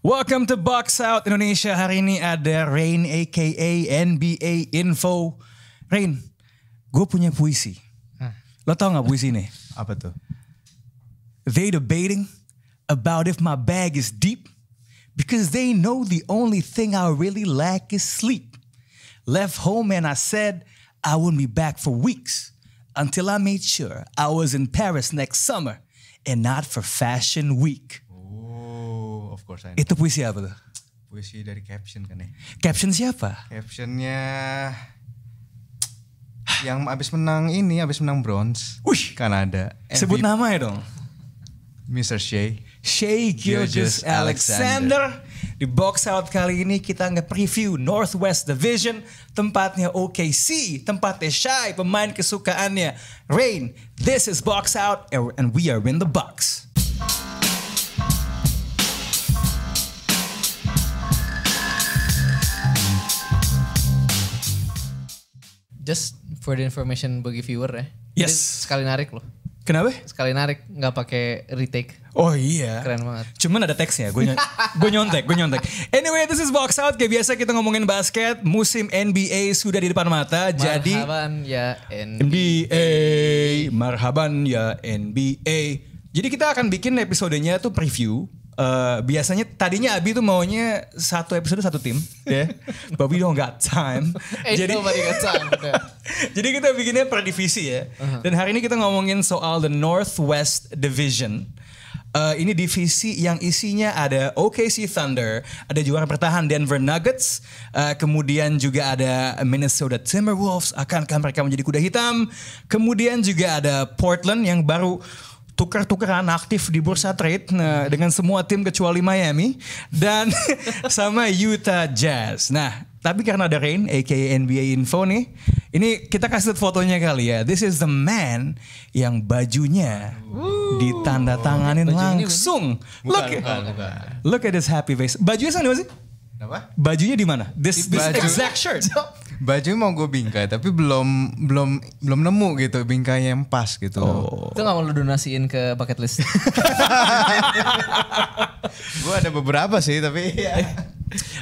Welcome to Box Out Indonesia. Hari ini ada Rain aka NBA Info. Rain, gue punya puisi. Lo tau gak puisi ini? Apa tuh? They debating about if my bag is deep because they know the only thing I really lack is sleep. Left home and I said I wouldn't be back for weeks until I made sure I was in Paris next summer and not for Fashion Week. Oh, of course I know. Itu puisi apa tuh? Puisi dari Caption kan ya? Caption siapa? Captionnya yang abis menang bronze. Wih, Kanada. sebut namanya dong. Mr. Shea. Shea Gilgeous-Alexander. Di Box Out kali ini kita nge-preview Northwest Division. Tempatnya OKC, tempatnya Shai, pemain kesukaannya Rain. This is Box Out and we are in the box. Just for the information bagi viewer ya. Yes. Ini sekali narik loh. Kenapa? Sekali narik nggak pakai retake. Oh iya. Keren banget. Cuman ada teksnya, gue nyontek. Anyway, this is Box Out. Kayak biasa kita ngomongin basket. Musim NBA sudah di depan mata. Jadi Marhaban ya NBA. Marhaban ya NBA. Jadi kita akan bikin episodenya tuh preview. Biasanya tadinya Abi tuh maunya satu episode satu tim, ya. But we don't got time. Nobody got time. Jadi kita bikinnya per divisi ya. Dan hari ini kita ngomongin soal the Northwest Division. Ini divisi yang isinya ada OKC Thunder, ada juara bertahan Denver Nuggets, kemudian juga ada Minnesota Timberwolves, akankah mereka menjadi kuda hitam? Kemudian juga ada Portland yang baru tukar-tukaran aktif di bursa trade dengan semua tim kecuali Miami dan sama Utah Jazz. Nah, tapi karena ada Rain aka NBA Info nih, ini kita kasih fotonya kali ya. This is the man yang bajunya ditandatanganin langsung. Look at this happy face. Bajunya sana sih? Apa? Bajunya di mana? This exact shirt. Baju mau gue bingkai tapi belum nemu gitu bingkainya yang pas gitu. Itu nggak mau lu donasiin ke bucket list? Gue ada beberapa sih tapi ya.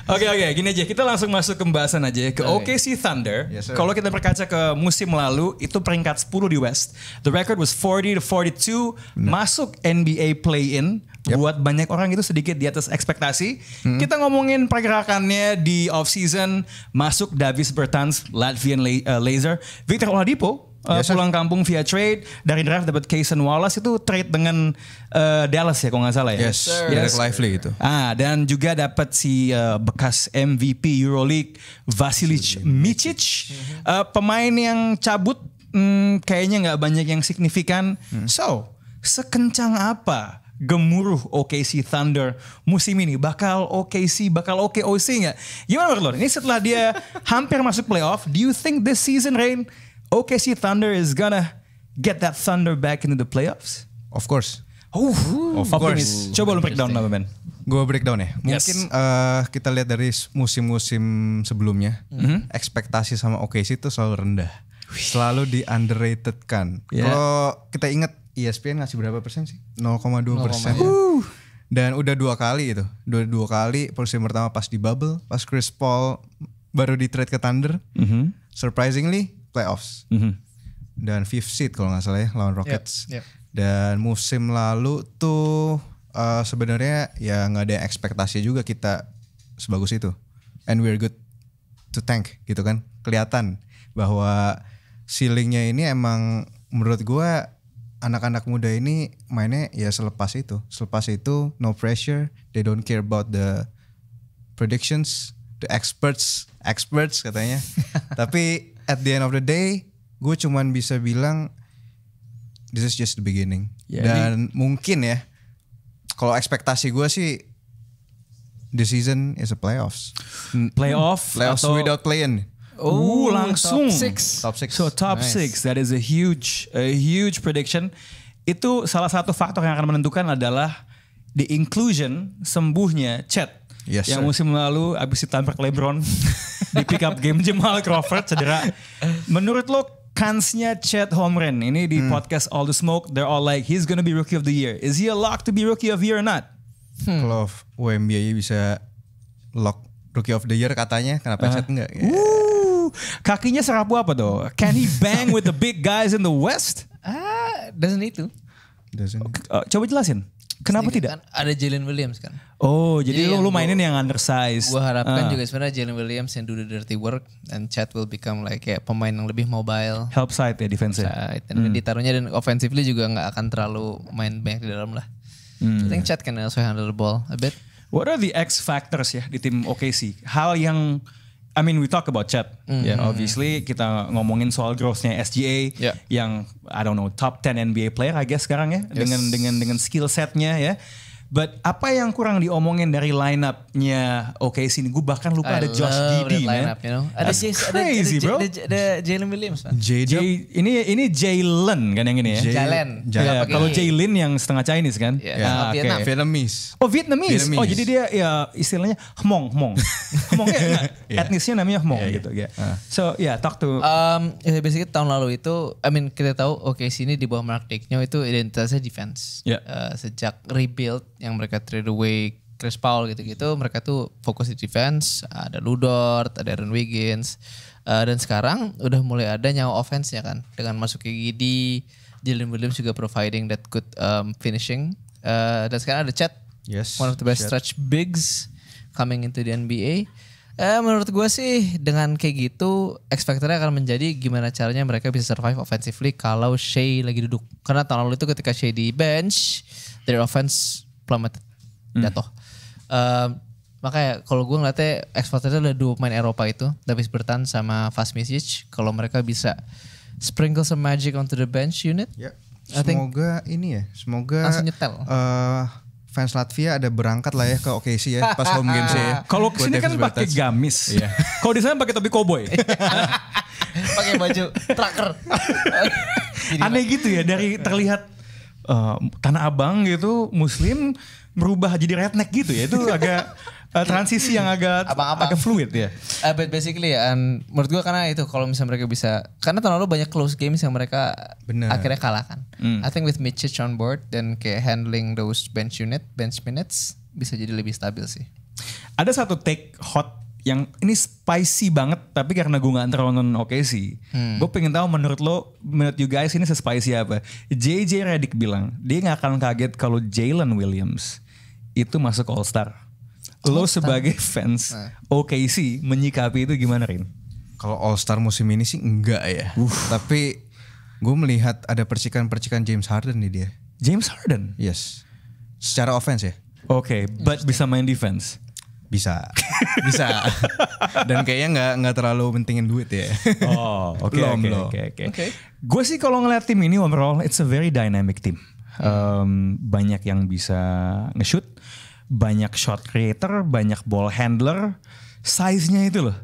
Oke, gini aja. Kita langsung masuk ke pembahasan aja. Ke OKC Thunder. Yes, kalau kita berkaca ke musim lalu, itu peringkat 10 di West. The record was 40-42. Masuk NBA play-in. Yep. Buat banyak orang itu sedikit di atas ekspektasi. Kita ngomongin pergerakannya di off-season. Masuk Davis Bertans, Latvian Laser. Victor Oladipo. Pulang kampung via trade. Dari draft dapat Cason Wallace, itu trade dengan Dallas ya kalau nggak salah ya. Yes. Derek Lively itu. Dan juga dapat si bekas MVP EuroLeague Vasilij Micic. Pemain yang cabut kayaknya nggak banyak yang signifikan. So, sekencang apa gemuruh OKC Thunder musim ini? Bakal OKC nggak? Gimana menurut lo? Ini setelah dia hampir masuk playoff, do you think this season, Rain, OKC Thunder is gonna get that Thunder back into the playoffs? Of course. Of course. Coba lu breakdown apa, Ben? Gue breakdown ya. Mungkin kita lihat dari musim-musim sebelumnya, ekspektasi sama OKC itu selalu rendah. Selalu di underrated kan. Kalau kita ingat ESPN ngasih berapa persen sih? 0,2%. Dan udah dua kali itu. Dua kali. Musim pertama pas di bubble, pas Chris Paul baru di trade ke Thunder. Surprisingly playoffs. Dan 5th seed kalau nggak salah ya lawan Rockets. Yep. Dan musim lalu tuh sebenarnya ya nggak ada ekspektasi juga kita sebagus itu. And we're good to tank gitu kan. Kelihatan bahwa ceilingnya ini emang menurut gue anak-anak muda ini mainnya ya selepas itu. Selepas itu no pressure. They don't care about the predictions. The experts katanya. Tapi at the end of the day gue cuman bisa bilang this is just the beginning. Dan mungkin ya kalau ekspektasi gue sih this season is a playoffs. Playoffs atau without play-in. Langsung Top 6. So top 6, that is a huge prediction. Itu salah satu faktor yang akan menentukan adalah the inclusion sembuhnya Chet. Yes, yang sir. musim lalu abis ditabrak LeBron di pick up game Jamal Crawford cedera. Menurut lo kansnya Chet home run ini di podcast All the Smoke, they're all like he's gonna be rookie of the year. Is he a lock to be rookie of the year or not? Kalau WNBA bisa lock Rookie of the Year katanya, kenapa Chet enggak? Ya. Kakinya serapu apa tuh? Can he bang with the big guys in the West? Doesn't need to. Coba jelasin. Kenapa tidak? Kan ada Jalen Williams kan. Oh, jadi Jadi lu yang mainin yang undersized. Gue harapkan juga sebenarnya Jalen Williams yang do the dirty work and Chet will become like kayak pemain yang lebih mobile. Help side ya defense-nya. Dan ditaruhnya dan offensively juga nggak akan terlalu main banyak di dalam lah. I think Chet can also handle the ball a bit. What are the X factors ya di tim OKC? Hal yang I mean we talk about Chet. Ya obviously kita ngomongin soal growth-nya SGA yang I don't know top 10 NBA player I guess sekarang ya dengan skill set-nya ya. But apa yang kurang diomongin dari line-up-nya OKC ini? Gue bahkan lupa ada Josh Giddey, man. You know? Ada crazy, bro. Ada Jalen Williams, man. Ini Jalen kan yang ini ya? Jalen. Ya, kalau Jalen yang setengah Chinese kan? Yeah. Okay. Vietnamese. Oh Vietnamese. Oh jadi dia ya istilahnya Hmong. Hmongnya etnisnya namanya Hmong gitu ya. So talk to. Basically tahun lalu itu, I mean kita tahu OKC ini di bawah Mark Daigneault itu identitasnya defense. Sejak rebuild yang mereka trade away Chris Paul gitu-gitu, mereka tuh fokus di defense, ada Lu Dort, ada Aaron Wiggins, dan sekarang udah mulai ada nyawa offense-nya kan, dengan masuknya Giddey, Jalen Williams juga providing that good finishing, dan sekarang ada Chet, one of the best stretch bigs coming into the NBA. Menurut gue sih dengan kayak gitu X factor-nya akan menjadi gimana caranya mereka bisa survive offensively kalau Shai lagi duduk, karena tahun lalu itu ketika Shai di bench, their offense plummeted, jatuh. Makanya kalau gue ngeliatnya X factor-nya adalah dua pemain Eropa itu, Davis Bertans sama Fast Misic. Kalau mereka bisa sprinkle some magic onto the bench unit, Semoga langsung nyetel. Fans Latvia ada berangkat lah ya ke OKC ya pas home games ya. Kalau kesini kan pakai gamis, kalau di sana pakai topi cowboy, pakai baju trucker. Aneh gitu ya, dari terlihat Tanah Abang gitu Muslim berubah jadi redneck gitu ya, itu agak transisi yang agak fluid ya. But basically menurut gue karena itu kalau misalnya mereka bisa, karena tahun lalu banyak close games yang mereka akhirnya kalah kan. I think with Micic on board dan kayak handling those bench minutes bisa jadi lebih stabil sih. Ada satu take hot yang ini spicy banget, tapi karena gue gak nonton OKC, gue pengen tahu menurut you guys ini se-spicy apa. JJ Redick bilang dia gak akan kaget kalau Jalen Williams itu masuk All-Star. Lo sebagai fans OKC menyikapi itu gimana, Rin? Kalau All-Star musim ini sih enggak ya. Tapi gue melihat ada percikan-percikan James Harden nih dia. James Harden? Yes. Secara offense ya. Oke, but bisa main defense? Bisa. Dan kayaknya nggak terlalu pentingin duit ya. Oh, oke. Gue sih kalau ngeliat tim ini overall, it's a very dynamic team. Banyak yang bisa nge-shoot, banyak shot creator, banyak ball handler, size-nya itu loh.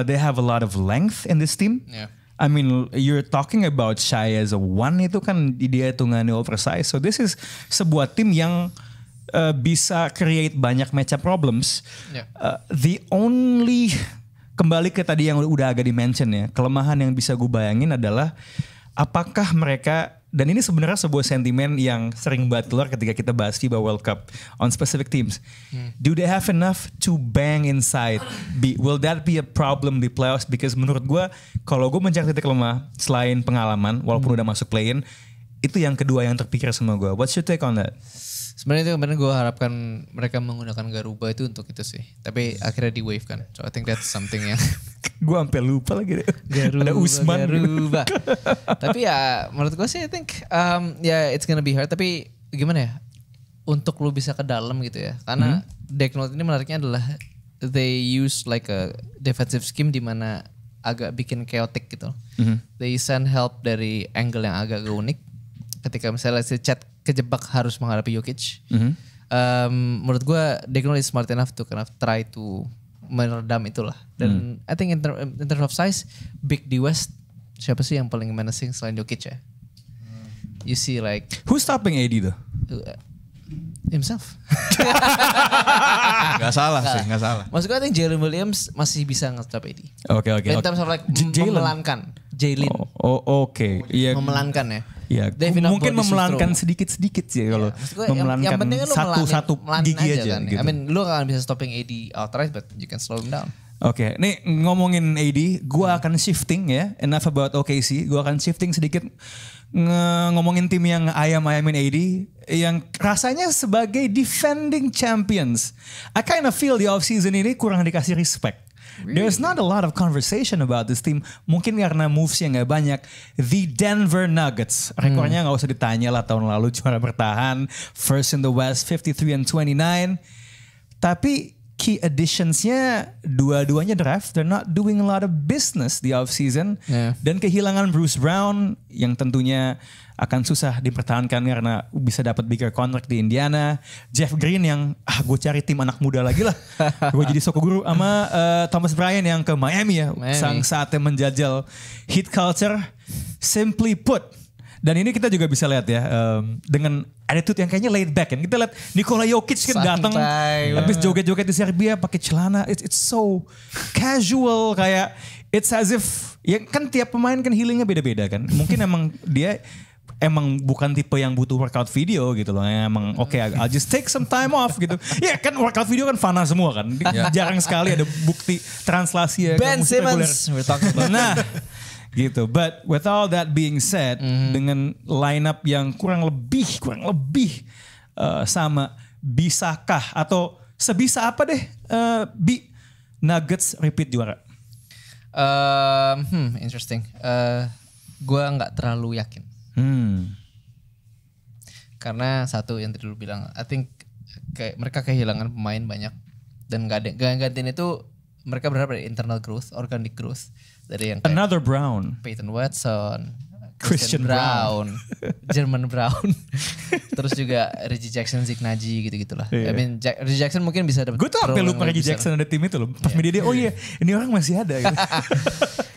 They have a lot of length in this team. Yeah. I mean, you're talking about Shai as a one, itu kan dia hitungannya oversize. So this is sebuah tim yang bisa create banyak matchup problems. The only, kembali ke tadi yang udah agak di-mention ya, kelemahan yang bisa gue bayangin adalah apakah mereka, dan ini sebenarnya sebuah sentimen yang sering banget keluar ketika kita bahas FIBA World Cup on specific teams. Do they have enough to bang inside? Will that be a problem di playoffs? Because menurut gue, kalau gue mencari titik lemah selain pengalaman, walaupun udah masuk play-in, itu yang kedua yang terpikir sama gue. What's your take on that? Sebenarnya itu kemarin gue harapkan mereka menggunakan Garuba itu untuk itu sih. Tapi akhirnya di wave kan. So I think that's something yang gue sampai lupa lagi deh. Ada Usman. Garuba. Tapi ya menurut gue sih I think it's gonna be hard. Tapi gimana ya? Untuk lu bisa ke dalam gitu ya. Karena Daigneault ini menariknya adalah they use like a defensive scheme di mana agak bikin chaotic gitu. They send help dari angle yang agak unik. Ketika misalnya si Chet kejebak harus menghadapi Jokic. Menurut gue Daigneault is smart enough to kind of try to meredam itulah. Dan I think in terms of size, big di West siapa sih yang paling menacing selain Jokic ya? You see like who's stopping AD though? Himself. Gak salah sih, gak salah. Maksud gue I think Jalen Williams masih bisa nge-stop AD. Oke. In terms of like memelankan Jalen. Oke. Iya. Memelankan ya. Ya, mungkin memelankan sedikit-sedikit sih kalau memelankan yang satu gigi aja kan. gitu. I mean, lu gak akan bisa stopping AD outright, but you can slow him down. Oke, nih ngomongin AD, gue akan shifting ya. Enough about OKC, gue akan shifting sedikit ngomongin tim yang ayam-ayamin AD, yang rasanya sebagai defending champions. I kind of feel di offseason ini kurang dikasih respect. Really? There's not a lot of conversation about this team. Mungkin karena movesnya gak banyak. The Denver Nuggets. Rekornya gak usah ditanya lah, tahun lalu juara bertahan. First in the West, 53-29. Tapi key additionsnya dua-duanya draft. They're not doing a lot of business di offseason. Yeah. Dan kehilangan Bruce Brown yang tentunya akan susah dipertahankan karena bisa dapat bigger contract di Indiana. Jeff Green yang gue cari tim anak muda lagi lah. Gue jadi soko guru sama Thomas Bryant yang ke Miami ya. Sang saatnya menjajal hit culture. Simply put. Dan ini kita juga bisa lihat ya dengan attitude yang kayaknya laid back kan. Kita lihat Nikola Jokic kan datang habis joget-joget di Serbia pakai celana. It's so casual, kayak it's as if ya kan tiap pemain kan healingnya beda-beda kan. Mungkin emang dia emang bukan tipe yang butuh workout video gitu loh. Emang oke, I'll just take some time off gitu. Ya kan workout video kan fana semua kan. Jarang sekali ada bukti translasi ya. Ben Simmons. Nah gitu. But with all that being said, dengan lineup yang kurang lebih sama, bisakah atau sebisa apa deh Nuggets repeat juara? Interesting. Gue nggak terlalu yakin. Karena satu yang tadi lu bilang, I think kayak mereka kehilangan pemain banyak dan gantiin itu mereka berharap dari internal growth, organic growth dari yang kayak Another Brown, Peyton Watson, Christian Brown, German Brown, terus juga Reggie Jackson, Zeke Naji gitu-gitulah. I mean Reggie Jackson mungkin bisa dapat. Gue tuh sampai lupa Reggie Jackson ada tim itu loh. Pas media dia, oh iya ini orang masih ada gitu.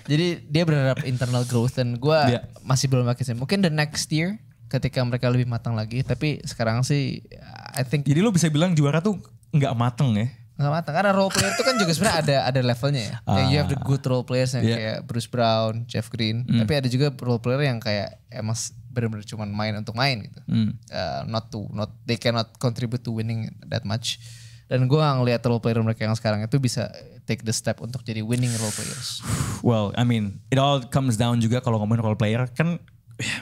Jadi dia berharap internal growth dan gue masih belum yakin. Mungkin the next year ketika mereka lebih matang lagi. Tapi sekarang sih I think. Jadi lo bisa bilang juara tuh nggak matang ya? Nggak matang karena role player itu kan juga sebenarnya ada levelnya ya. You have the good role players yang kayak Bruce Brown, Jeff Green. Tapi ada juga role player yang kayak emang benar-benar cuma main untuk main gitu. They cannot contribute to winning that much. Dan gue ngeliat role player mereka yang sekarang itu bisa take the step untuk jadi winning role players. Well, I mean, it all comes down juga kalau ngomongin role player kan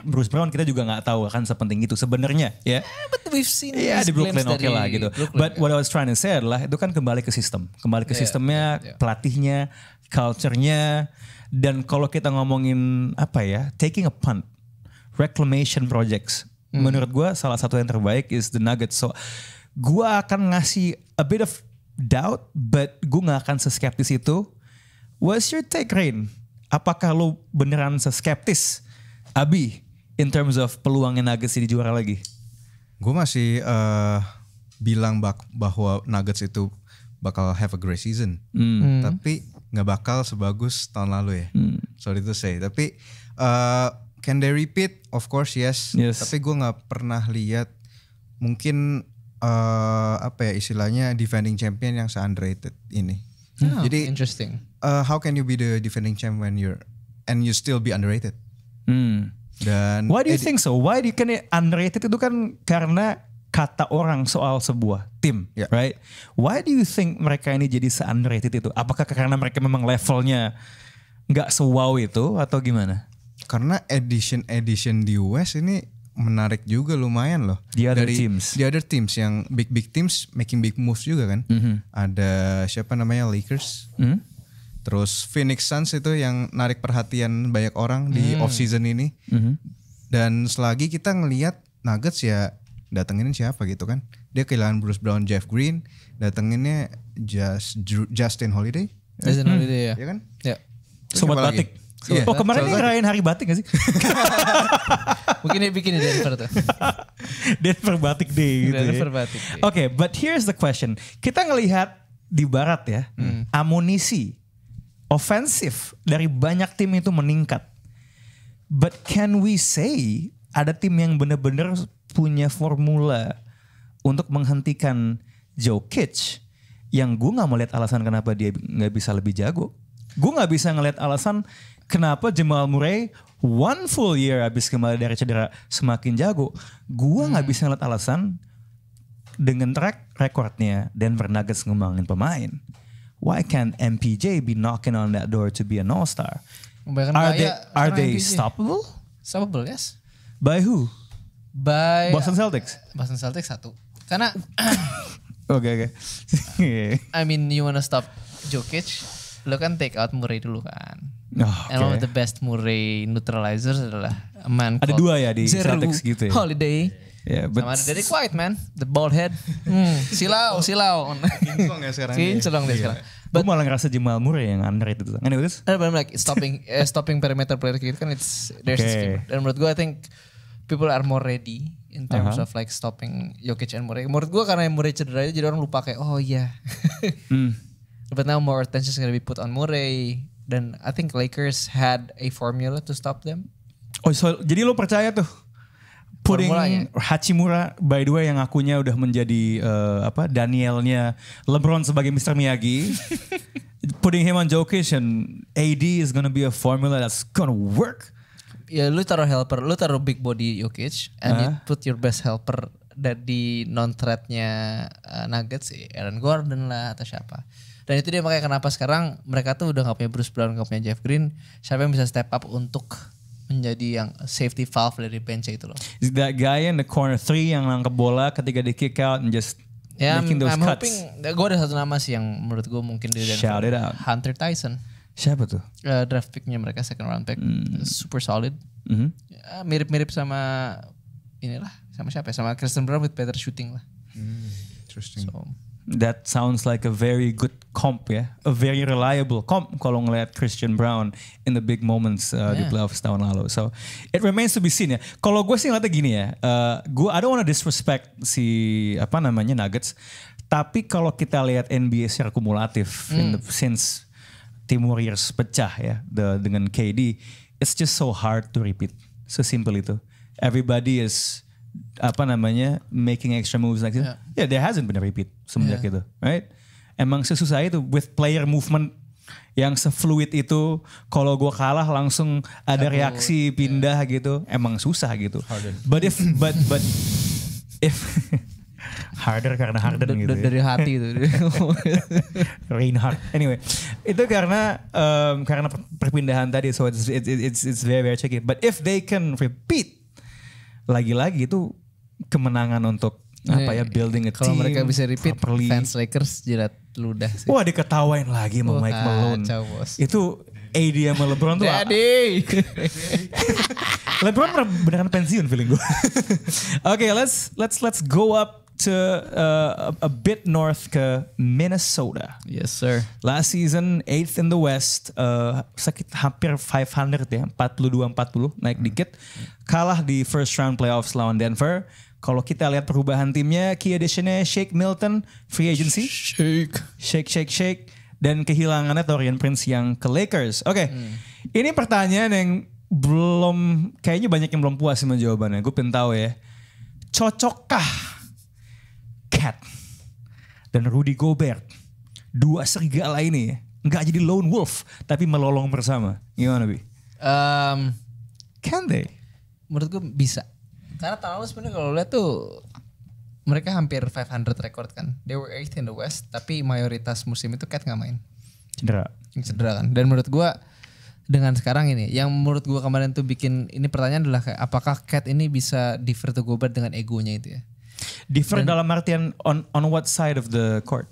Bruce Brown kita juga nggak tahu akan sepenting itu sebenarnya ya. But we've seen di Brooklyn oke lah gitu. But what I was trying to say adalah itu kan kembali ke sistem, sistemnya, pelatihnya, culture-nya, dan kalau kita ngomongin apa ya, taking a punt, reclamation projects, menurut gue salah satu yang terbaik is the Nuggets. So gue akan ngasih a bit of doubt, but gue gak akan seskeptis itu. What's your take, Rain? Apakah lo beneran seskeptis, Abi, in terms of peluangnya Nuggets jadi juara lagi? Gue masih bilang bahwa Nuggets itu bakal have a great season. Tapi gak bakal sebagus tahun lalu ya. Sorry to say. Tapi can they repeat? Of course yes. Tapi gue gak pernah lihat mungkin apa ya istilahnya defending champion yang se-underrated ini. Jadi interesting. How can you be the defending champ when you still be underrated? Dan why do you think so? Why do you can underrated itu kan karena kata orang soal sebuah tim, right? Why do you think mereka ini jadi se-underrated itu? Apakah karena mereka memang levelnya nggak se-wow itu atau gimana? Karena edition di US ini menarik juga lumayan loh. The other teams yang big teams making big moves juga kan. Ada siapa namanya Lakers. Terus Phoenix Suns itu yang narik perhatian banyak orang di off season ini. Dan selagi kita ngelihat Nuggets ya datengin siapa gitu kan. Dia kehilangan Bruce Brown, Jeff Green, datenginnya Justin Holiday. Justin Holiday ya. Iya kan? Ya. Sobat batik. Oh kemarin ini ngerayain hari batik gak sih? Mungkin dia bikin di Denver tuh. Denver Batik Day gitu. Denver Batik Day. Oke, but here's the question. Kita ngelihat di barat ya, amunisi ofensif dari banyak tim itu meningkat. But can we say ada tim yang benar-benar punya formula untuk menghentikan Jokic yang gue gak mau lihat alasan kenapa dia gak bisa lebih jago. Gue gak bisa ngeliat alasan kenapa Jamal Murray one full year abis kembali dari cedera semakin jago. Gua nggak bisa ngeliat alasan dengan track recordnya Denver Nuggets ngembangin pemain. Why can't MPJ be knocking on that door to be an all-star? Are they stoppable? Stoppable, yes. By who? By Boston Celtics. Boston Celtics 1. Karena Oke. I mean you wanna stop Jokic, lo kan take out Murray dulu kan. And one of the best Murray neutralizers adalah a man ada called 2 ya di Jrue Celtics gitu ya. Holiday. Yeah, Sama ada Derek White man, the bald head. Silau. Kinclong ya sekarang. Kinclong dia sekarang. Gue malah ngerasa Jamal Murray yang underrated itu. Anyways. But like stopping perimeter player gitu kan there's skill. Dan menurut gue I think people are more ready in terms of like stopping Jokic and Murray. Menurut gue karena Murray cedera jadi orang lupa kayak oh iya. But now more attention is gonna be put on Murray. Dan I think Lakers had a formula to stop them. Oh so, jadi lo percaya tuh putting Hachimura by the way yang akunya udah menjadi Danielnya LeBron sebagai Mr. Miyagi. Putting him on Jokic and AD is gonna be a formula that's gonna work. Ya lu taruh helper, lu taruh big body Jokic and you put your best helper dari non-threatnya Nuggets sih, Aaron Gordon lah atau siapa. Dan itu dia makanya kenapa sekarang mereka tuh udah gak punya Bruce Brown, gak punya Jeff Green. Siapa yang bisa step up untuk menjadi yang safety valve dari bench itu loh. Is that guy in the corner 3 yang nangkep bola ketika di kick out and just making those I'm cuts. hoping, gue ada satu nama sih yang menurut gue mungkin di Denver. Shout it out. Hunter Tyson. Siapa tuh? Draft picknya mereka second round pick. Super solid. Mirip-mirip sama inilah. Sama siapa ya? Sama Christian Brown with better shooting lah. Interesting. So, that sounds like a very good comp ya. A very reliable comp kalau ngeliat Christian Brown in the big moments di playoffs tahun lalu. So it remains to be seen ya. Kalau gue sih ngeliatnya gini ya. I don't want to disrespect si Nuggets. Tapi kalau kita lihat NBA secara kumulatif since Team Warriors pecah ya dengan KD, it's just so hard to repeat. Sesimpel itu. Everybody is making extra moves like that. Yeah, there hasn't been a repeat semenjak itu, right? Emang sesusah itu with player movement yang se-fluid itu. Kalau gue kalah langsung ada reaksi pindah gitu. Emang susah gitu. But if harder karena Harden gitu. Dari hati itu. Reinhardt. Anyway, itu karena perpindahan tadi. So it's very very tricky. But if they can repeat lagi-lagi itu kemenangan untuk building a team. Kalau mereka bisa repeat properly. Fans Lakers jerat ludah sih. Wah diketawain lagi sama Mike Malone. Itu AD sama LeBron tuh. LeBron beneran pensiun feeling gue. Okay, let's go up to a bit north ke Minnesota. Yes sir. Last season 8th in the West, sakit hampir 500 ya, 42-40 naik dikit. Kalah di first round playoffs lawan Denver. Kalau kita lihat perubahan timnya, key additionnya Shake Milton, free agency. Shake. Dan kehilangannya Taurean Prince yang ke Lakers. Oke, ini pertanyaan yang kayaknya banyak yang belum puas sama jawabannya. Gue pengen tahu ya, cocokkah Cat dan Rudy Gobert, dua serigala ini nggak jadi lone wolf tapi melolong bersama? Gimana Bi? Can they? Menurut gue bisa. Karena tahun lalu sebenarnya kalau lihat tuh mereka hampir 500 record kan. They were 8th in the West, tapi mayoritas musim itu Cat nggak main. Cedera kan. Dan menurut gue dengan sekarang ini, yang menurut gue kemarin tuh bikin ini pertanyaan adalah kayak apakah Cat ini bisa differ to Gobert dengan egonya itu ya? Differ dalam artian on what side of the court?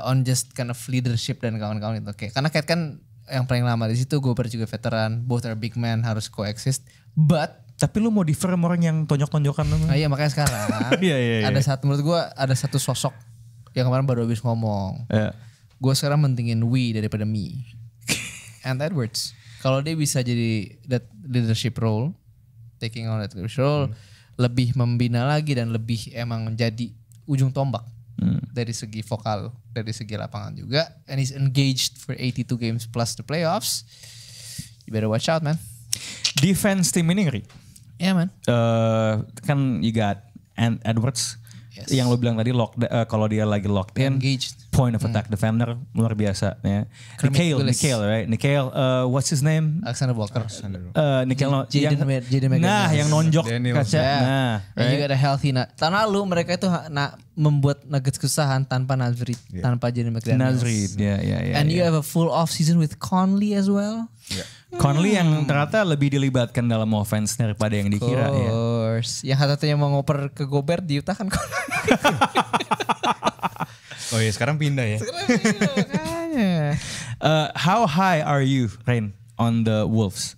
On just kind of leadership dan kawan-kawan itu. Oke, karena Cat kan yang paling lama di situ, Gobert juga veteran, both are big men, harus coexist. Tapi lu mau differ sama orang yang tonjok-tonjokan lu? Iya makanya sekarang ada satu, menurut gue ada satu sosok yang kemarin baru habis ngomong. Gue sekarang mentingin we daripada me. And Edwards, kalau dia bisa jadi that leadership role, taking on that leadership role, lebih membina lagi dan lebih emang menjadi ujung tombak dari segi vokal, dari segi lapangan juga. And he's engaged for 82 games plus the playoffs. You better watch out, man. Defense tim ini ngeri. Yeah, man. Kan you got Edwards. Yes. Yang lo bilang tadi kalau dia lagi locked in. Engaged. point of attack defender luar biasa ya. Nikhil, what's his name? Alexander Walker. Nikhil yang nonjok kaca. Nah, and you got a healthy. Tahun lalu mereka itu membuat Nuggets kesusahan tanpa Naz Reid, tanpa Jaden McDaniels. And you have a full off season with Conley as well. Conley yang ternyata lebih dilibatkan dalam offense daripada yang dikira ya. Yang satunya mau ngoper ke Gobert di Utah kan. Oh iya sekarang pindah ya. How high are you, Rain, on the Wolves?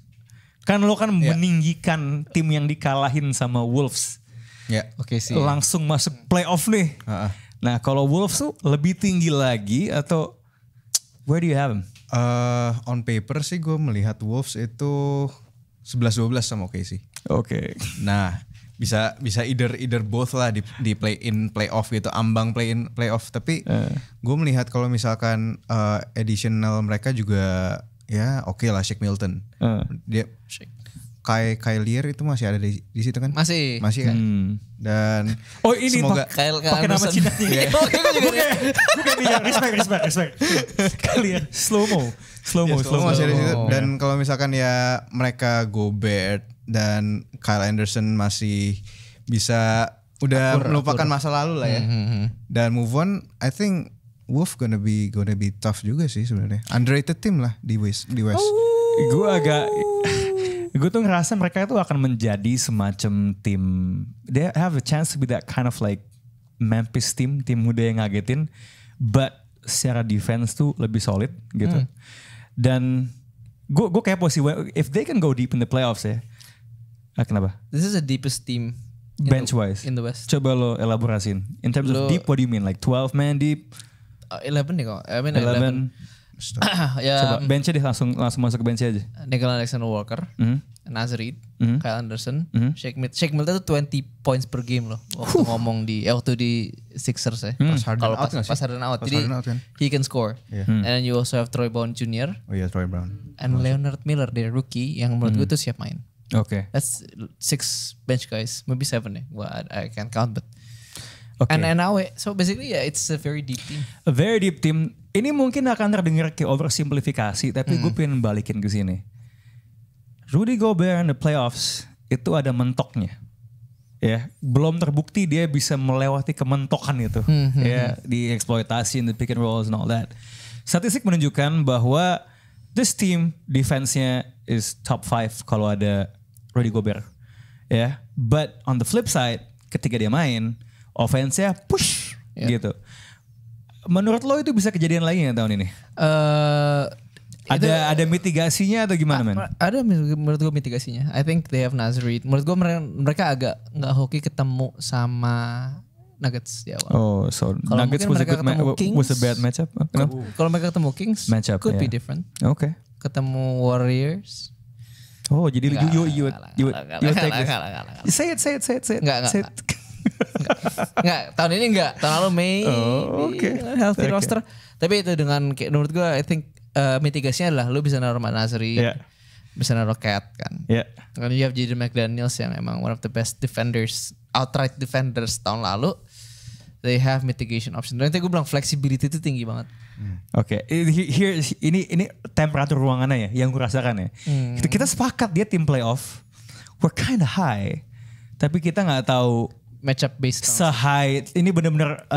Kan lo kan meninggikan tim yang dikalahin sama Wolves. Ya, oke sih. Langsung masuk playoff nih. Nah kalau Wolves tuh lebih tinggi lagi atau where do you have them? On paper sih gue melihat Wolves itu 11-12 sama OKC. Oke. Nah bisa either both lah di play in playoff gitu, ambang play in playoff. Tapi gue melihat kalau misalkan additional mereka juga ya oke lah, Shake Milton. Dia Kyle Lear itu masih ada di situ kan? Masih kan? Dan ini semoga pakai nama Cinanya. Respect. Kyle Lear slow mo masih ada di situ. Dan kalau misalkan ya mereka Gobert dan Kyle Anderson masih bisa udah melupakan masa lalu lah ya. Dan move on, I think Wolf gonna be tough juga sih sebenarnya. Underrated team lah di West. Gue tuh ngerasa mereka itu akan menjadi semacam tim. They have a chance to be that kind of like Memphis tim muda yang ngagetin, but secara defense tuh lebih solid gitu. Dan gue kayak posisi if they can go deep in the playoffs ya. Kenapa? This is the deepest team bench wise in the West. Coba lo elaborasin. In terms of deep, what do you mean? Like 12 man deep? 11 nih kok. I mean 11. Coba benchnya deh langsung masuk ke benchnya aja. Nikhil Alexander Walker, Naz Reid, Kyle Anderson, Shake Milton tuh 20 points per game loh. Waktu di Sixers ya. Pas Harden out. Jadi he can score. And then you also have Troy Brown Jr. Oh iya, Troy Brown. And Leonard Miller, their rookie yang menurut gue tuh siap main. Okay. That's 6 bench guys, maybe 7 ya. I can't count but. Okay. And now so basically it's a very deep team. A very deep team. Ini mungkin akan terdengar kayak oversimplifikasi, tapi gue pengen balikin ke sini. Rudy Gobert in the playoffs itu ada mentoknya. Ya, belum terbukti dia bisa melewati kementokan itu. Ya, di eksploitasi, in the pick and rolls and all that. Statistik menunjukkan bahwa this team defense-nya is top 5 kalau ada Rudy Gobert. Ya, but on the flip side, ketika dia main, offense-nya push gitu. Menurut lo itu bisa kejadian lagi nggak tahun ini? Ada mitigasinya atau gimana men? Ada menurut gue mitigasinya. I think they have Naz Reid. Menurut gue mereka agak nggak hoki ketemu sama Nuggets di awal. Oh, so kalo Nuggets was a bad matchup? Kalau mereka ketemu Kings, matchup, could be different. Okay. Ketemu Warriors. Oh, jadi you take this. Say it. Enggak. Enggak, tahun ini enggak. Tahun lalu Mei. Healthy roster. Tapi itu dengan menurut gue I think mitigasinya adalah lu bisa naruh Naz Reid, bisa naruh Cat kan. Kan you have Jaden McDaniels yang emang one of the best defenders, outright defenders tahun lalu. They have mitigation option. Dan nanti gue bilang flexibility itu tinggi banget. Oke, ini temperatur ruangannya ya yang gue rasakan ya. Kita sepakat dia tim playoff. We're kind of high. Tapi kita nggak tahu matchup based se-high ini benar-benar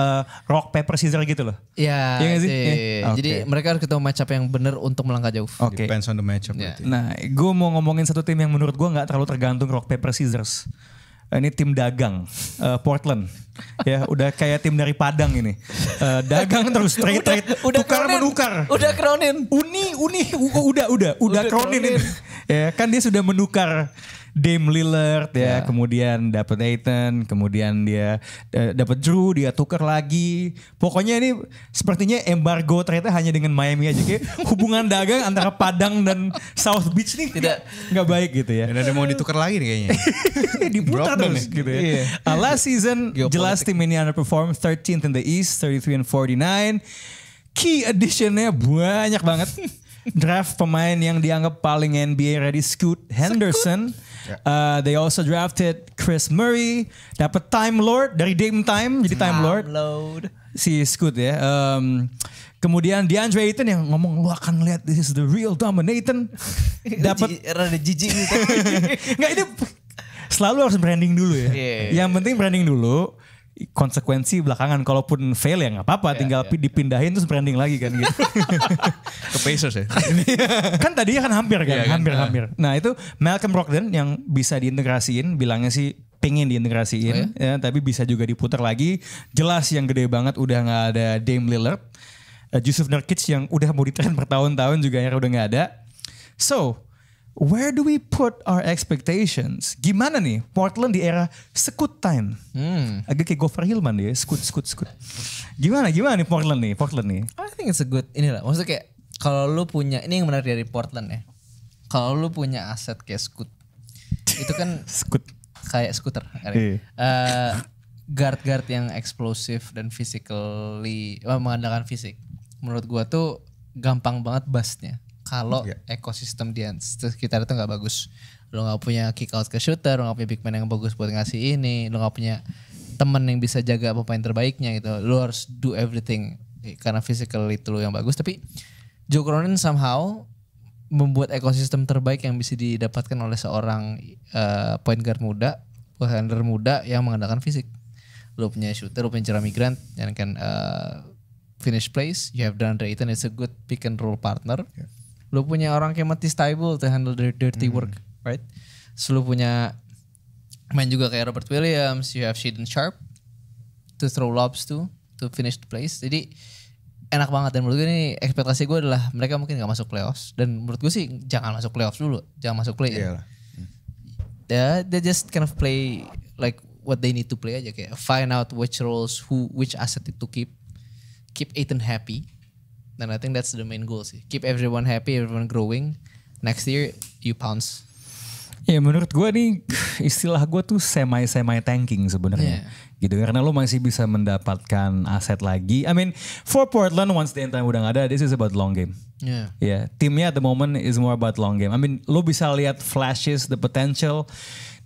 rock paper scissors gitu loh. Iya sih. Jadi mereka harus ketemu matchup yang benar untuk melangkah jauh. Depends on the matchup. Nah, gue mau ngomongin satu tim yang menurut gue nggak terlalu tergantung rock paper scissors. Ini tim dagang Portland. Ya, udah kayak tim dari Padang ini. Dagang terus trade tukar menukar. Udah kronin. Udah kronin ini. Ya, kan dia sudah menukar Dame Lillard ya, kemudian dapat Ayton, kemudian dia dapat Drew, dia tukar lagi. Pokoknya ini sepertinya embargo ternyata hanya dengan Miami aja, kayak hubungan dagang antara Padang dan South Beach nih nggak baik gitu ya. Dan ada mau ditukar lagi nih kayaknya. Diputar terus gitu ya. Last season jelas tim ini underperform, 13th in the East, 33-49. Key additionnya banyak banget. draft pemain yang dianggap paling NBA ready, Scoot Henderson. They also drafted Chris Murray, dapat Time Lord dari Dame Time jadi Time Lord. Si Scoot ya. Kemudian DeAndre Ayton yang ngomong lu akan lihat this is the real dominator. Dapat rada jijik gitu. Enggak, ini selalu harus branding dulu ya. Yang penting branding dulu. Konsekuensi belakangan, kalaupun fail ya nggak apa-apa, tinggal dipindahin terus branding lagi kan gitu. Ke Pacers ya. Kan tadinya kan hampir kan, hampir. Nah itu Malcolm Brogdon yang bisa diintegrasiin, bilangnya sih pengen diintegrasiin, ya, tapi bisa juga diputar lagi. Jelas yang gede banget udah nggak ada Dame Lillard, Jusuf Nurkic yang udah mau di-trade bertahun-tahun juga ya udah nggak ada. So where do we put our expectations? Gimana nih Portland di era Scoot time? Agak kayak Gofar Hilman deh, Scoot. Gimana nih Portland nih? I think it's a good, inilah maksudnya kayak kalau lu punya, ini yang menarik dari Portland ya. Kalau lu punya aset kayak Scoot, itu kan Scoot kayak skuter. Guard-guard yang eksplosif dan physically mengandalkan fisik. Menurut gua tuh gampang banget bustnya. Kalau ekosistem di sekitar itu nggak bagus, lo nggak punya kick out ke shooter, lo nggak punya big man yang bagus buat ngasih ini, lo nggak punya teman yang bisa jaga pemain terbaiknya gitu, lo harus do everything karena physical itu lo yang bagus. Tapi Joe Cronin somehow membuat ekosistem terbaik yang bisa didapatkan oleh seorang point guard muda, point handler muda yang mengandalkan fisik. Lo punya shooter, lo punya Jeremy Grant yang kan finish plays, you have DeAndre Ayton, it's a good pick and roll partner. Lu punya orang kayak Matisse Thybulle to handle the dirty work, right? So lu punya main juga kayak Robert Williams, you have Shaedon Sharpe to throw lobs to finish the plays. Jadi enak banget, dan menurut gue ini ekspektasi gue adalah mereka mungkin gak masuk playoffs, dan menurut gue sih jangan masuk playoffs dulu, jangan masuk play. They just kind of play like what they need to play aja, kayak find out which roles, which asset to keep Ayton happy. Dan I think that's the main goal sih. Keep everyone happy, everyone growing. Next year you pounce. Ya menurut gue nih istilah gue tuh semi tanking sebenarnya. Gitu karena lo masih bisa mendapatkan aset lagi. I mean for Portland once the time udah gak ada, this is about long game. Timnya at the moment is more about long game. I mean lo bisa lihat flashes, the potential.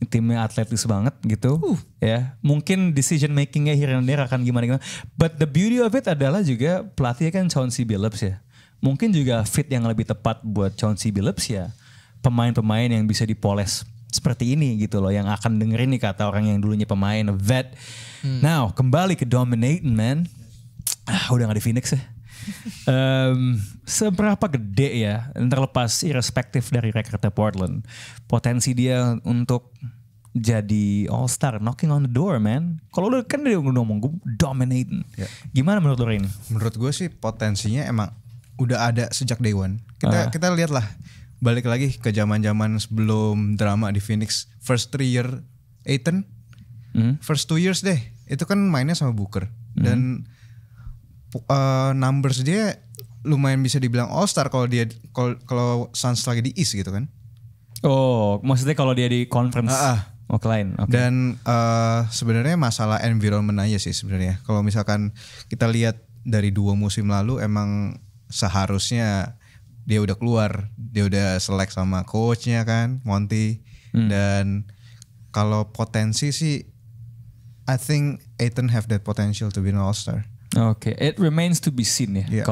Timnya atletis banget gitu. Ya mungkin decision makingnya here and there akan gimana. But the beauty of it adalah juga pelatihnya kan Chauncey Billups ya. Mungkin juga fit yang lebih tepat buat Chauncey Billups ya. Pemain-pemain yang bisa dipoles seperti ini gitu loh. Yang akan dengerin nih kata orang yang dulunya pemain vet. Now kembali ke dominating man. Udah gak di Phoenix ya. Seberapa gede ya, terlepas irrespective dari rekordnya Portland, potensi dia untuk jadi all star, knocking on the door man. Kalau lu kan dia ngomong gue dominating. Gimana menurut lu ini? Menurut gue sih potensinya emang udah ada sejak day one. Kita lihat lah, balik lagi ke zaman-zaman sebelum drama di Phoenix. First 3 year Ayton, first 2 years deh, itu kan mainnya sama Booker. Dan numbers dia lumayan bisa dibilang all star kalau Suns lagi di East gitu kan. Oh, maksudnya kalau dia di conference. Lain. Okay. Dan sebenarnya masalah environment aja sih sebenarnya. Kalau misalkan kita lihat dari 2 musim lalu emang seharusnya dia udah keluar, dia udah selek sama coachnya kan, Monty. Dan kalau potensi sih, I think Ayton have that potential to be an all star. Oke, it remains to be seen ya.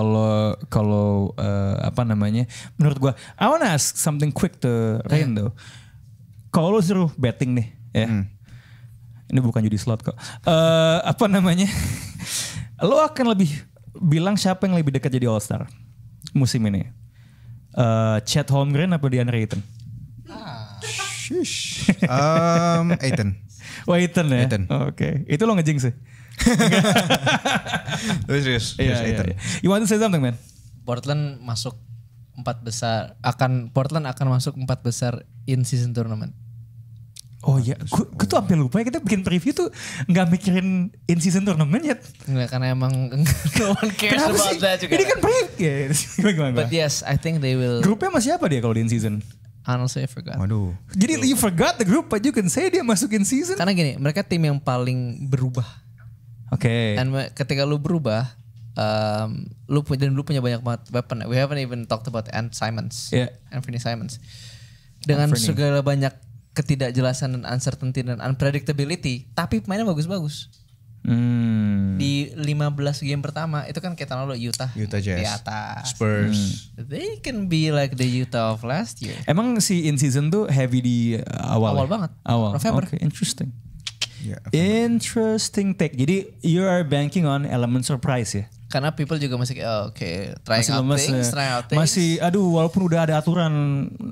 Kalau apa namanya? Menurut gua, I wanna ask something quick to Rain though. Kalau lo suruh betting nih, ya. Ini bukan judi slot kok. Apa namanya? Lo akan lebih bilang siapa yang lebih dekat jadi All Star musim ini? Chet Holmgren apa DeAndre Ayton? Ayton. Oh Ayton ya. Oke. Itu lo ngejing sih. Serius. You want to say something, man? Portland masuk 4 besar. Portland akan masuk 4 besar in season tournament. Oh iya, gue tuh sampai lupa ya, kita bikin preview tuh nggak mikirin in season tournament ya. Nggak, karena emang no one cares about that juga. Ini kan preview. Gimana? But yes, I think they will. Grupnya masih apa dia kalau di in season? Honestly, I forgot. Waduh. Jadi you forgot the group, but you can say dia masuk in season. Karena gini, mereka tim yang paling berubah. Oke. Dan ketika lu berubah, lu punya banyak banget weapon. We haven't even talked about Anthony Simons. Dengan segala banyak ketidakjelasan dan uncertainty dan unpredictability, tapi mainnya bagus-bagus. Di 15 game pertama itu kan kayak tahun lalu Utah Jazz, di atas. Spurs. They can be like the Utah of last year. Emang si in season tuh heavy di awal banget. November. Okay, interesting. Yeah, interesting take. Jadi you are banking on element surprise ya? Karena people juga masih kayak trying out things. Masih walaupun udah ada aturan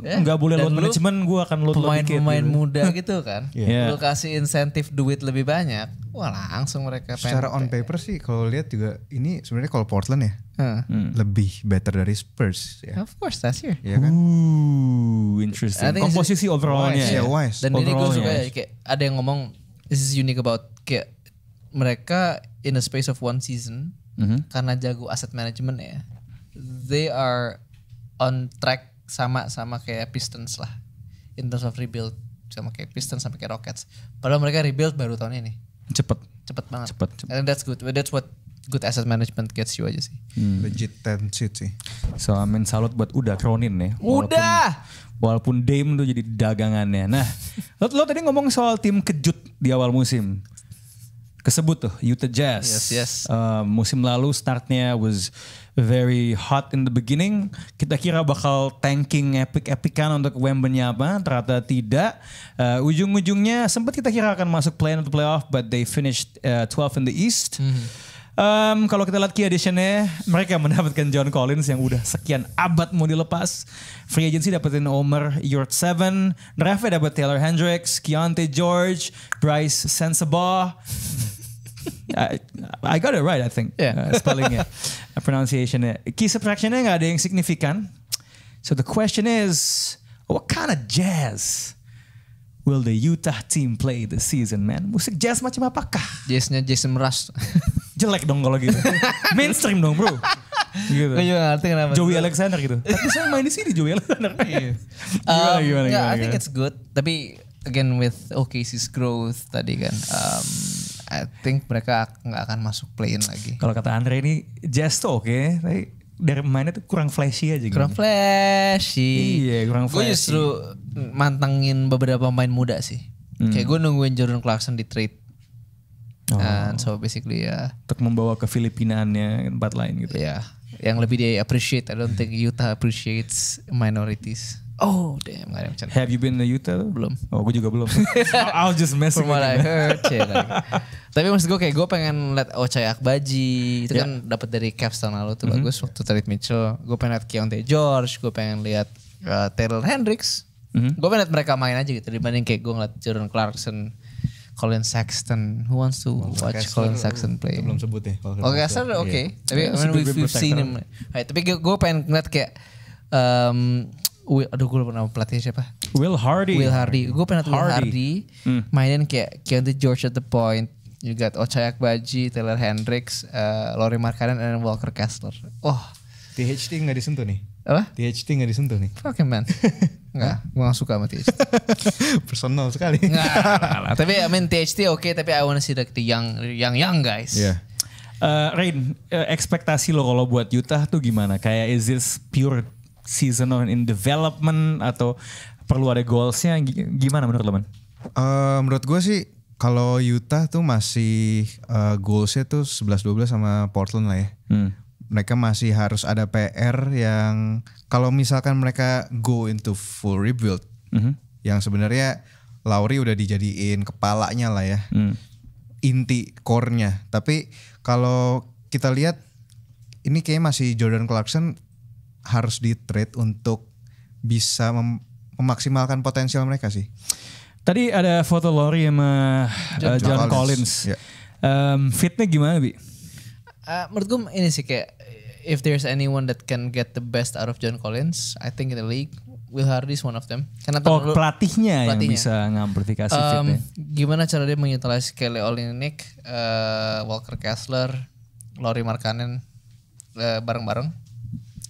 nggak boleh load management, gue akan load dikit. Pemain muda gitu kan. Yeah. Lu kasih insentif duit lebih banyak, wah langsung mereka secara on paper sih kalau lihat juga ini sebenarnya kalau Portland ya lebih better dari Spurs ya. Of course last year. Iya kan? Interesting. Komposisi overallnya. Wise. Dan ini gue suka ya, kayak ada yang ngomong this is unique about kayak mereka in a space of one season. Karena jago asset management ya, they are on track sama kayak Pistons lah, in terms of rebuild sama kayak Pistons sama kayak Rockets. Padahal mereka rebuild baru tahun ini. Cepet banget. And that's good. That's what good asset management gets you aja sih. Legit 10 seat sih. So salut buat Cronin ya. Walaupun Dame tuh jadi dagangannya. Nah, lo tadi ngomong soal tim kejut di awal musim. Kesebut tuh Utah Jazz. Yes. Musim lalu startnya was very hot in the beginning. Kita kira bakal tanking epic-epican untuk Wembanyama apa, ternyata tidak. Ujung-ujungnya sempat kita kira akan masuk play-in atau playoff, but they finished 12 in the East. Kalau kita lihat key addition-nya, mereka mendapatkan John Collins yang udah sekian abad mau dilepas. Free agency dapetin Omer Yurtseven. Draftnya dapet Taylor Hendricks, Keontae George, Bryce Sensabaugh. I got it right, I think. Spellingnya, pronunciation-nya. Key subtraction-nya gak ada yang signifikan. So the question is, what kind of jazz will the Utah team play this season, man? Musik jazz macam apakah? Jazznya Jason Mraz. Jelek dong kalau gitu. Mainstream dong bro. Gitu. Gue juga ngerti kenapa. Joey Alexander gitu. Tapi saya main di sini Joey Alexander. Gimana? I think it's good. Tapi again with OKC's growth tadi kan, I think mereka nggak akan masuk play-in lagi. Kalau kata Andre ini Jazz tuh oke, tapi dari mainnya tuh kurang flashy aja. Kurang flashy. Iya, kurang flashy. Gue justru mantengin beberapa pemain muda sih. Kayak gue nungguin Jordan Clarkson di trade. And so basically untuk membawa ke Filipinaannya tempat lain gitu. Ya, yang lebih dia appreciate. I don't think Utah appreciates minorities. Oh damn, gak ada yang bercanda. Have you been to Utah? Belum. Oh gue juga belum. I'll just mess with you. From what I heard. Tapi maksud gue kayak gue pengen liat Ochai Agbaji. Itu kan dapat dari Cavs tahun lalu tuh bagus. Waktu trade Mitchell. Gue pengen liat Keontae George. Gue pengen liat Taylor Hendricks. Gue pengen liat mereka main aja gitu. Dibanding kayak gue ngeliat Jordan Clarkson, Colin Sexton. Who wants to watch Colin Sexton play? Belum sebut ya. Oke, Kessler oke. Tapi we've seen him. Tapi gue pengen ngeliat kayak aduh gue lupa nama pelatih siapa? Will Hardy. Gue pengen liat Will Hardy mainin kayak Keontae George at the point. You got Ochai Agbaji, Taylor Hendricks, Lauri Markkanen, and Walker Kessler. Oh, THT nggak disentuh nih. Apa? THT nggak disentuh nih. Fucking man. Enggak, gue gak suka sama THT. Personal sekali. Enggak. Tapi I mean THT oke, tapi I wanna see like the young guys. Yeah. Rain, ekspektasi lo kalau buat Utah tuh gimana? Kayak is this pure season in development atau perlu ada goalsnya? Gimana menurut lo, Man? Menurut gue sih kalau Utah tuh masih goalsnya tuh 11-12 sama Portland lah ya. Mereka masih harus ada PR yang kalau misalkan mereka go into full rebuild, yang sebenarnya Lauri udah dijadiin kepalanya lah ya, inti core-nya. Tapi kalau kita lihat ini kayaknya masih Jordan Clarkson harus di trade untuk bisa memaksimalkan potensial mereka sih. Tadi ada foto Lauri sama John Collins. Yeah. Fitnya gimana Bi? Menurut gue ini sih kayak if there's anyone that can get the best out of John Collins, I think in the league, Will Hardy is one of them. Karena pelatihnya yang bisa ngamplifikasi fitnya. Gimana cara dia mengutilize Kelly Olynyk, Walker Kessler, Lauri Markkanen bareng-bareng.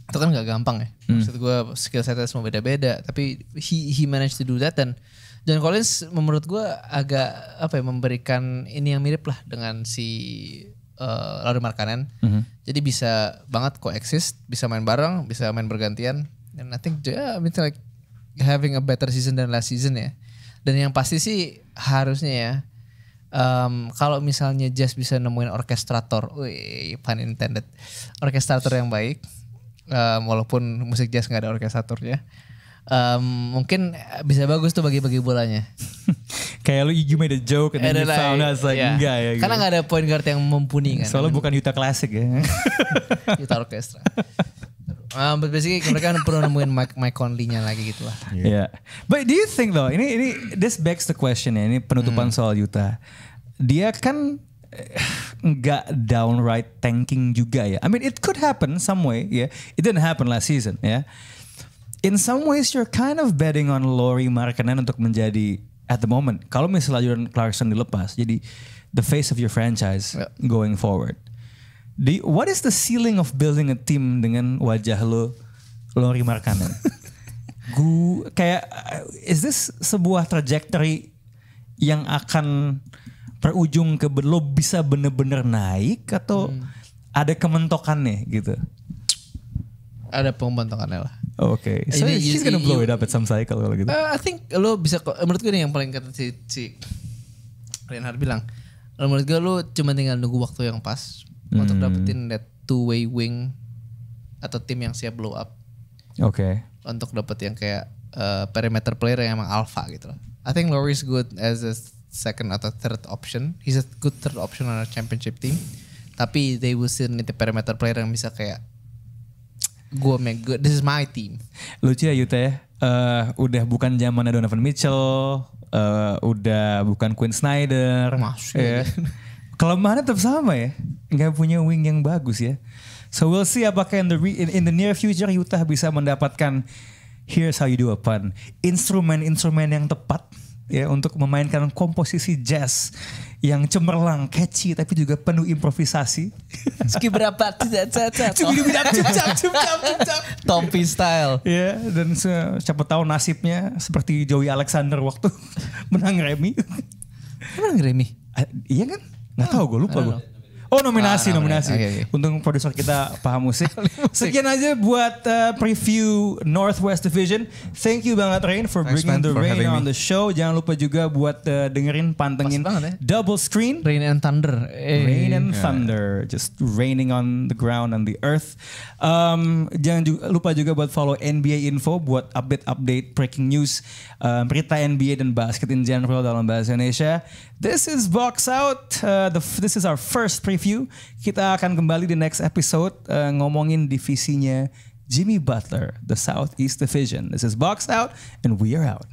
Itu kan gak gampang ya. Maksud gue skill setnya semua beda-beda. Tapi he managed to do that. Dan John Collins menurut gue agak memberikan ini yang mirip lah dengan si Lauri Markkanen. Jadi bisa banget coexist, bisa main bareng, bisa main bergantian. And I think I mean like having a better season than last season ya. Dan yang pasti sih harusnya ya, kalau misalnya Jazz bisa nemuin orkestrator, pun intended, orkestrator yang baik, walaupun musik jazz nggak ada orkestratornya, mungkin bisa bagus tuh bagi-bagi bolanya. Kayak lu you made a joke and then you found out like enggak ya. Karena nggak ada point guard yang mumpuni kan. Soalnya bukan Utah Classic ya. Utah Orchestra. But basically mereka perlu nemuin Mike Conley-nya lagi gitu lah. Yeah. But do you think though, ini this begs the question ya, ini penutupan soal Utah. Dia kan nggak downright tanking juga ya. I mean it could happen some way ya. It didn't happen last season ya. In some ways you're kind of betting on Lauri Markkanen untuk menjadi at the moment. Kalau misalnya Jordan Clarkson dilepas, jadi the face of your franchise going forward. What is the ceiling of building a team dengan wajah lo, Lauri Markkanen? Is this sebuah trajectory yang akan berujung ke lo bisa bener-bener naik atau ada kementokannya gitu? Ada pementokannya lah. Oke, so she's gonna blow it up at some cycle kalau gitu. I think lo bisa, menurut gue yang paling kata si Reinhard bilang, menurut gue lo cuma tinggal nunggu waktu yang pas untuk dapetin that two-way wing atau tim yang siap blow up. Oke. Untuk dapet yang kayak perimeter player yang emang alpha gitu loh. I think Lauri is good as a second atau third option. He's a good third option on a championship team. Tapi they will still need the perimeter player yang bisa kayak this is my team. Lucu ya Utah ya. Udah bukan zamannya Donovan Mitchell, udah bukan Quinn Snyder. Ya. Kelemahannya tetap sama ya, nggak punya wing yang bagus ya. So we'll see apakah in the near future Utah bisa mendapatkan, here's how you do a pun, instrumen-instrumen yang tepat ya untuk memainkan komposisi jazz yang cemerlang, catchy tapi juga penuh improvisasi. Meski berapa Tompi style. Ya, dan siapa tahu nasibnya seperti Joey Alexander waktu menang Grammy. Menang Grammy? Iya kan? Nggak tahu, gue lupa gue. Oh nominasi. Okay. Untung produser kita paham musik. Sekian aja buat preview Northwest Division. Thank you banget Rain for bringing the rain on the show. Jangan lupa juga buat pantengin Double Screen. Rain and Thunder. Rain and Thunder. Just raining on the ground and the earth. Jangan lupa juga buat follow NBA Info buat update breaking news, berita NBA dan basket in general dalam bahasa Indonesia. This is Box Out. This is our first preview. Kita akan kembali di next episode ngomongin divisinya Jimmy Butler, the Southeast Division. This is Box Out and we are out.